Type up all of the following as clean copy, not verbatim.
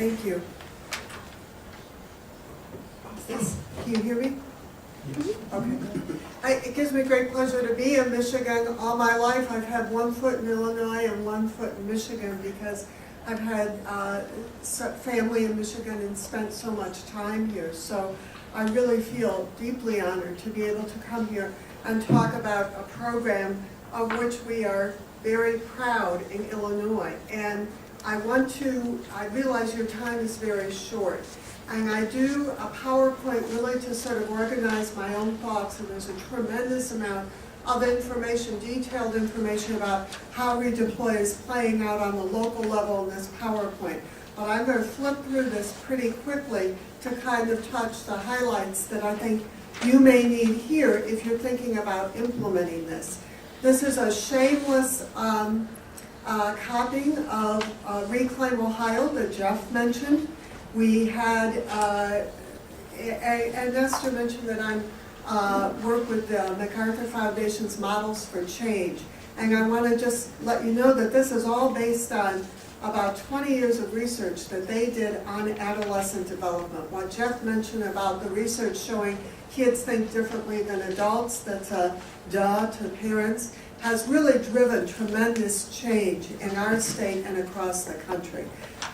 Thank you. Yes, can you hear me? Okay. It gives me great pleasure to be in Michigan. All my life I've had 1 foot in Illinois and 1 foot in Michigan because I've had family in Michigan and spent so much time here. So I really feel deeply honored to be able to come here and talk about a program of which we are very proud in Illinois. And I realize your time is very short. And I do a PowerPoint really to sort of organize my own thoughts, and there's a tremendous amount of information, detailed information about how redeploy is playing out on the local level in this PowerPoint. But I'm going to flip through this pretty quickly to kind of touch the highlights that I think you may need here if you're thinking about implementing this. This is a shameless copying of Reclaim Ohio that Jeff mentioned. We had, and Esther mentioned that I'm work with the MacArthur Foundation's Models for Change. And I want to just let you know that this is all based on about 20 years of research that they did on adolescent development. What Jeff mentioned about the research showing kids think differently than adults, that's a duh to parents, has really driven tremendous change in our state and across the country.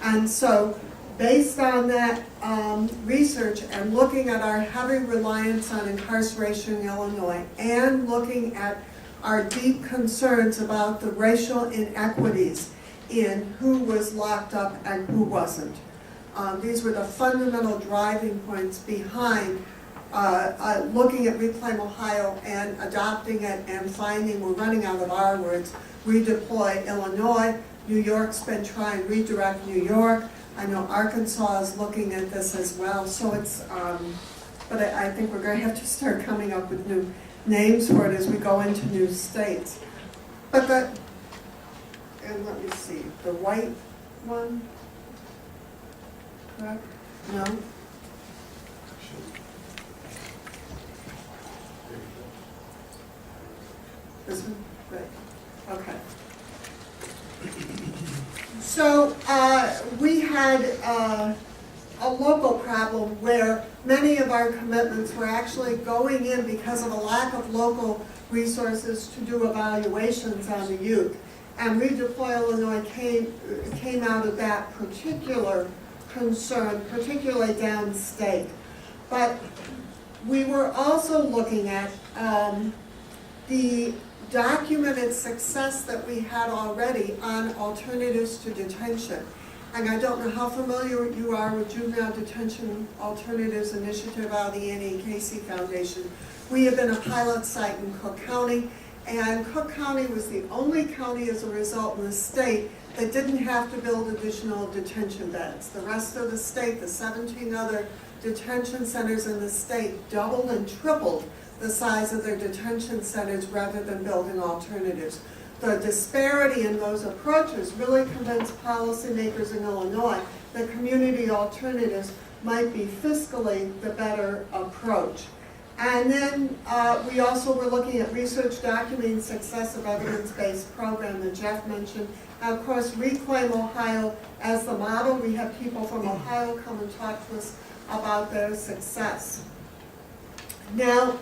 And so, based on that research and looking at our heavy reliance on incarceration in Illinois and looking at our deep concerns about the racial inequities in who was locked up and who wasn't. These were the fundamental driving points behind looking at Reclaim Ohio and adopting it and finding, we're running out of our words, redeploy Illinois. New York's been trying redirect New York. I know Arkansas is looking at this as well, so it's, but I think we're going to have to start coming up with new names for it as we go into new states. But and let me see, the white one, correct? No? This one? Great. Okay. So we had a local problem where many of our commitments were actually going in because of a lack of local resources to do evaluations on the youth. And Redeploy Illinois came out of that particular concern, particularly downstate. But we were also looking at the documented success that we had already on alternatives to detention. And I don't know how familiar you are with Juvenile Detention Alternatives Initiative out of the Annie and Casey Foundation. We have been a pilot site in Cook County, and Cook County was the only county as a result in the state that didn't have to build additional detention beds. The rest of the state, the 17 other detention centers in the state, doubled and tripled the size of their detention centers rather than building alternatives. The disparity in those approaches really convinced policymakers in Illinois that community alternatives might be fiscally the better approach. And then we also were looking at research documenting success of evidence-based program that Jeff mentioned. And of course, Reclaim Ohio as the model. We have people from Ohio come and talk to us about their success. Now,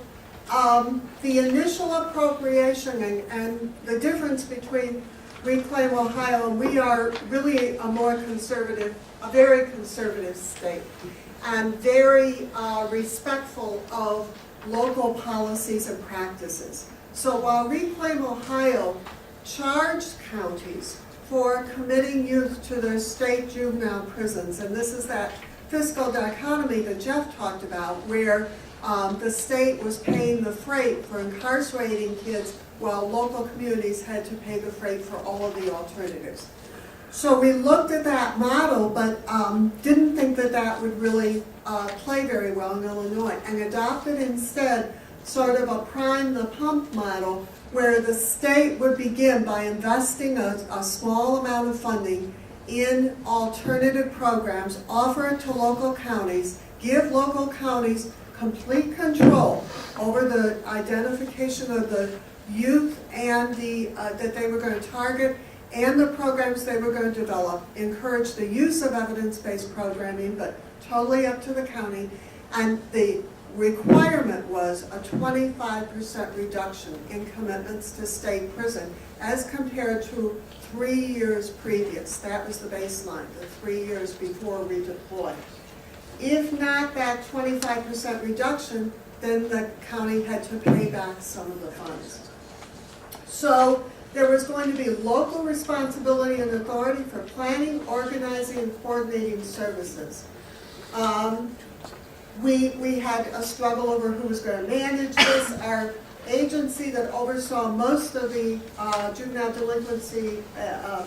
the initial appropriation and the difference between Reclaim Ohio, and we are really a very conservative state, and very respectful of local policies and practices. So while Reclaim Ohio charged counties for committing youth to their state juvenile prisons, and this is that fiscal dichotomy that Jeff talked about, where the state was paying the freight for incarcerating kids while local communities had to pay the freight for all of the alternatives. So we looked at that model, but didn't think that that would really play very well in Illinois, and adopted instead sort of a prime the pump model where the state would begin by investing a small amount of funding in alternative programs, offer it to local counties, give local counties complete control over the identification of the youth and that they were going to target, and the programs they were going to develop, encouraged the use of evidence-based programming, but totally up to the county. And the requirement was a 25% reduction in commitments to state prison as compared to 3 years previous. That was the baseline, the 3 years before redeploy. If not that 25% reduction, then the county had to pay back some of the funds. So there was going to be local responsibility and authority for planning, organizing, and coordinating services. We had a struggle over who was going to manage this. Our agency that oversaw most of the juvenile delinquency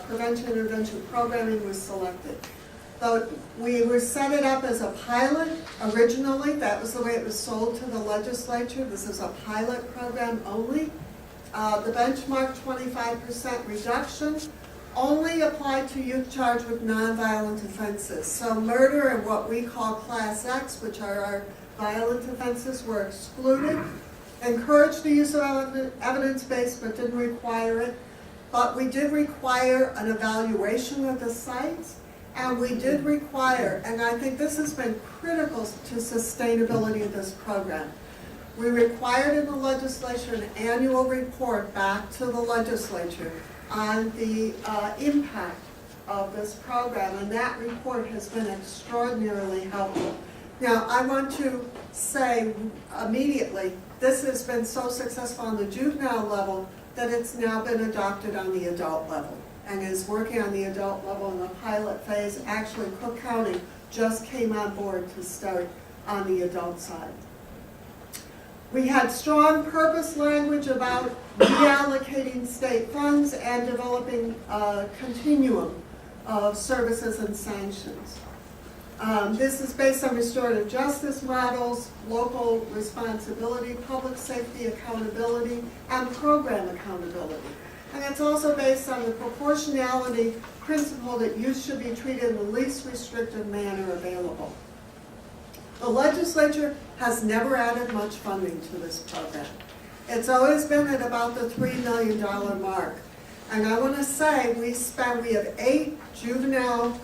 prevention and intervention programming was selected. So we were set it up as a pilot originally. That was the way it was sold to the legislature. This is a pilot program only. The benchmark 25% reduction only applied to youth charged with nonviolent offenses. So murder and what we call Class X, which are our violent offenses, were excluded. Encouraged the use of evidence-based, but didn't require it. But we did require an evaluation of the sites, and we did require, and I think this has been critical to sustainability of this program, we required in the legislature an annual report back to the legislature on the impact of this program, and that report has been extraordinarily helpful. Now, I want to say immediately, this has been so successful on the juvenile level that it's now been adopted on the adult level and is working on the adult level in the pilot phase. Actually, Cook County just came on board to start on the adult side. We had strong purpose language about reallocating state funds and developing a continuum of services and sanctions. This is based on restorative justice models, local responsibility, public safety accountability, and program accountability. And it's also based on the proportionality principle that youth should be treated in the least restrictive manner available. The legislature has never added much funding to this program. It's always been at about the $3 million mark. And I want to say we have 8 juvenile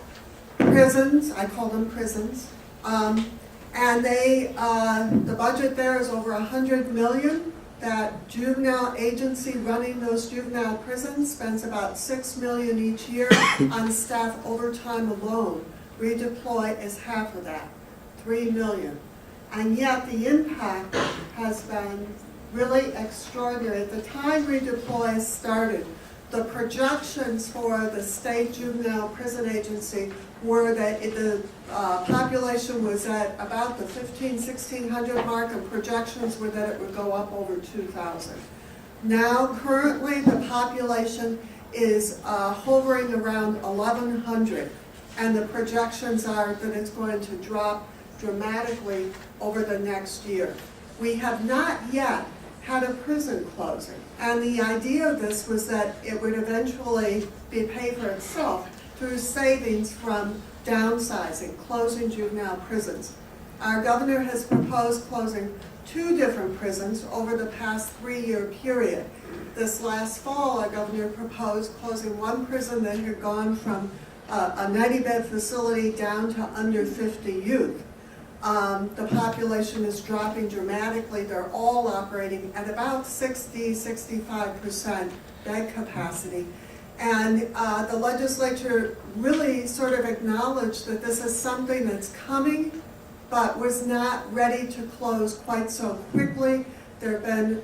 prisons, I call them prisons, and the budget there is over $100 million. That juvenile agency running those juvenile prisons spends about $6 million each year on staff overtime alone. Redeploy is half of that, $3 million. And yet the impact has been really extraordinary. At the time Redeploy started, the projections for the state juvenile prison agency were that the population was at about the 1,600 mark, and projections were that it would go up over 2,000. Now, currently, the population is hovering around 1,100, and the projections are that it's going to drop dramatically over the next year. We have not yet had a prison closing, and the idea of this was that it would eventually be paid for itself through savings from downsizing, closing juvenile prisons. Our governor has proposed closing 2 different prisons over the past 3-year period. This last fall, our governor proposed closing 1 prison that had gone from a 90-bed facility down to under 50 youth. The population is dropping dramatically. They're all operating at about 60-65% bed capacity. And the legislature really sort of acknowledged that this is something that's coming, but was not ready to close quite so quickly. There have been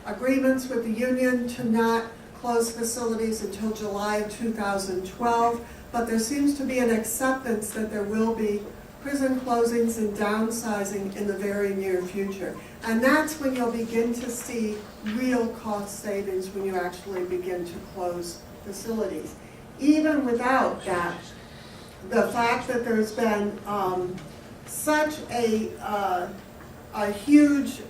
agreements with the union to not close facilities until July of 2012, but there seems to be an acceptance that there will be prison closings and downsizing in the very near future. And that's when you'll begin to see real cost savings, when you actually begin to close facilities. Even without that, the fact that there's been such a huge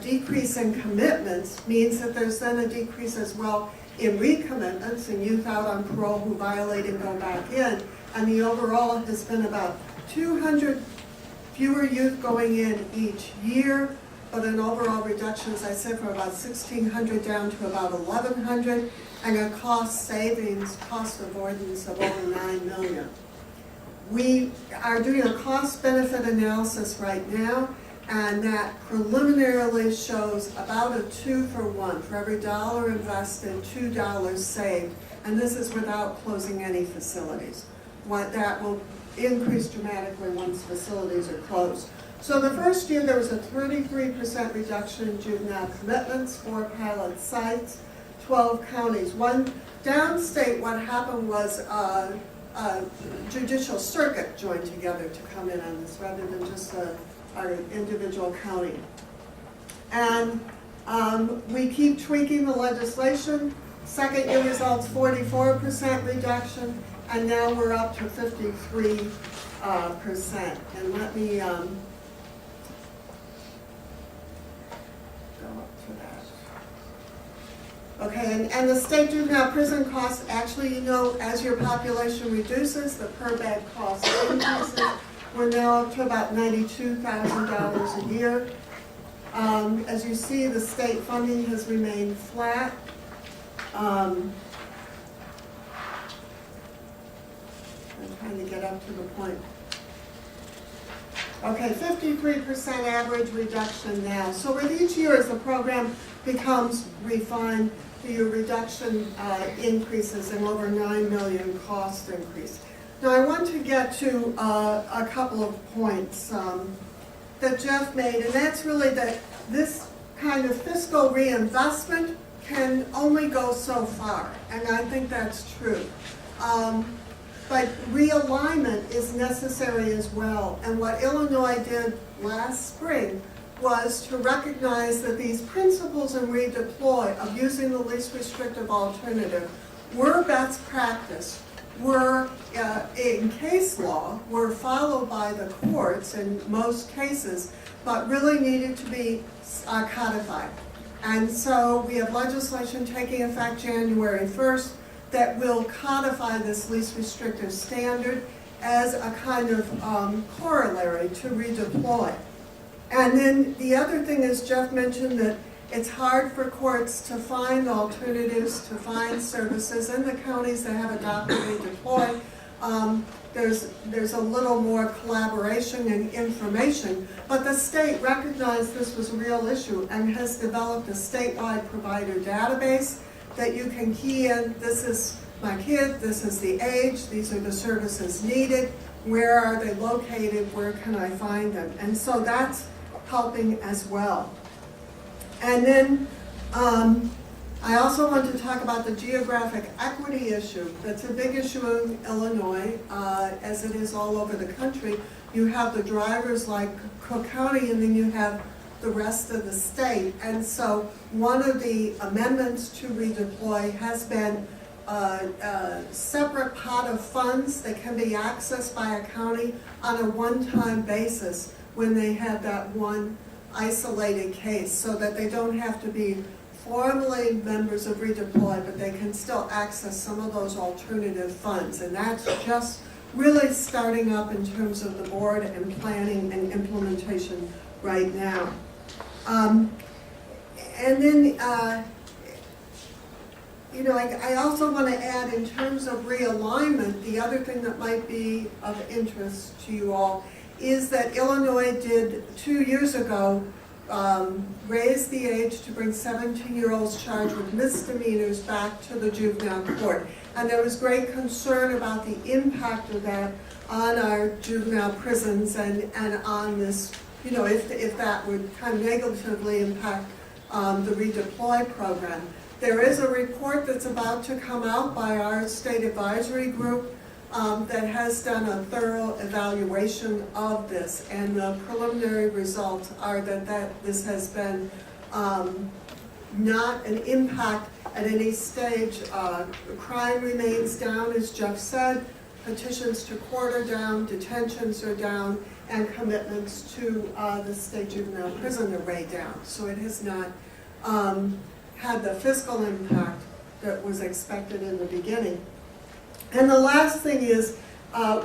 decrease in commitments means that there's then a decrease as well in recommitments and youth out on parole who violate and go back in. And the overall has been about 200 fewer youth going in each year, but an overall reduction, as I said, from about 1,600 down to about 1,100, and a cost avoidance of over 9 million. We are doing a cost-benefit analysis right now, and that preliminarily shows about a 2-for-1. For every dollar invested, $2 saved, and this is without closing any facilities. That will increase dramatically once facilities are closed. So the first year there was a 33% reduction in juvenile commitments, 4 pilot sites, 12 counties. One downstate, what happened was a judicial circuit joined together to come in on this rather than just our individual county. And we keep tweaking the legislation. Second year results, 44% reduction, and now we're up to 53%. And let me go up to that. Okay, and the state juvenile prison costs, actually, you know, as your population reduces, the per bed cost increases. We're now up to about $92,000 a year. As you see, the state funding has remained flat. I'm trying to get up to the point. Okay, 53% average reduction now. So with each year as the program becomes refined, the reduction increases in over 9 million cost increase. Now I want to get to a couple of points that Jeff made, and that's really that this kind of fiscal reinvestment can only go so far, and I think that's true. But realignment is necessary as well, and what Illinois did last spring was to recognize that these principles in redeploy of using the least restrictive alternative were best practice, were in case law, were followed by the courts in most cases, but really needed to be codified. And so we have legislation taking effect January 1st that will codify this least restrictive standard as a kind of corollary to redeploy. And then the other thing is, Jeff mentioned that it's hard for courts to find alternatives, to find services in the counties that have adopted redeploy. There's a little more collaboration and information, but the state recognized this was a real issue and has developed a statewide provider database that you can key in. This is my kid, this is the age, these are the services needed, where are they located, where can I find them? And so that's helping as well. And then I also want to talk about the geographic equity issue. That's a big issue in Illinois, as it is all over the country. You have the drivers like Cook County, and then you have the rest of the state. And so one of the amendments to redeploy has been a separate pot of funds that can be accessed by a county on a one-time basis when they have that one isolated case, so that they don't have to be formally members of redeploy, but they can still access some of those alternative funds. And that's just really starting up in terms of the board and planning and implementation right now. And then, you know, I also want to add, in terms of realignment, the other thing that might be of interest to you all is that Illinois did 2 years ago raise the age to bring 17-year-olds charged with misdemeanors back to the juvenile court. And there was great concern about the impact of that on our juvenile prisons and on this, you know, if that would kind of negatively impact the redeploy program. There is a report that's about to come out by our state advisory group that has done a thorough evaluation of this, and the preliminary results are that this has been not an impact at any stage. Crime remains down, as Jeff said, petitions to court are down, detentions are down, and commitments to the state juvenile prison are way down. So it has not had the fiscal impact that was expected in the beginning. And the last thing is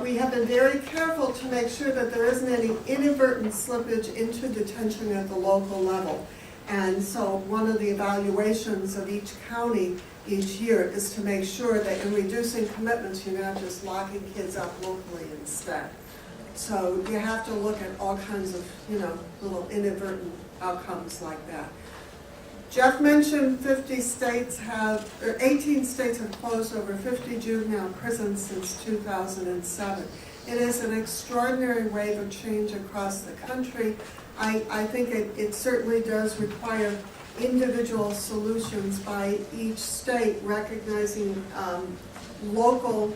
We have been very careful to make sure that there isn't any inadvertent slippage into detention at the local level. And so one of the evaluations of each county each year is to make sure that in reducing commitments, you're not just locking kids up locally instead. So you have to look at all kinds of, little inadvertent outcomes like that. Jeff mentioned 18 states have closed over 50 juvenile prisons since 2007. It is an extraordinary wave of change across the country. I think it certainly does require individual solutions by each state, recognizing local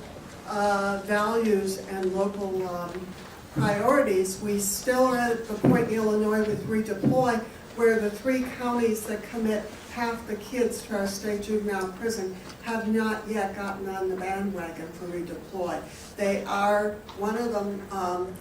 values and local priorities. We still are at the point in Illinois with redeploy, where the 3 counties that commit half the kids to our state juvenile prison have not yet gotten on the bandwagon for redeploy. They are, one of them,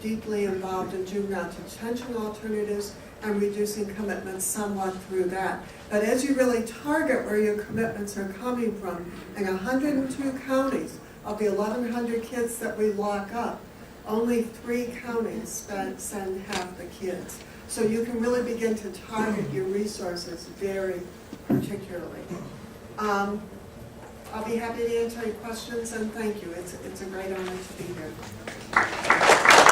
deeply involved in juvenile detention alternatives and reducing commitments somewhat through that. But as you really target where your commitments are coming from, in 102 counties of the 1,100 kids that we lock up, only 3 counties send half the kids. So you can really begin to target your resources very particularly. I'll be happy to answer any questions, and thank you. It's a great honor to be here.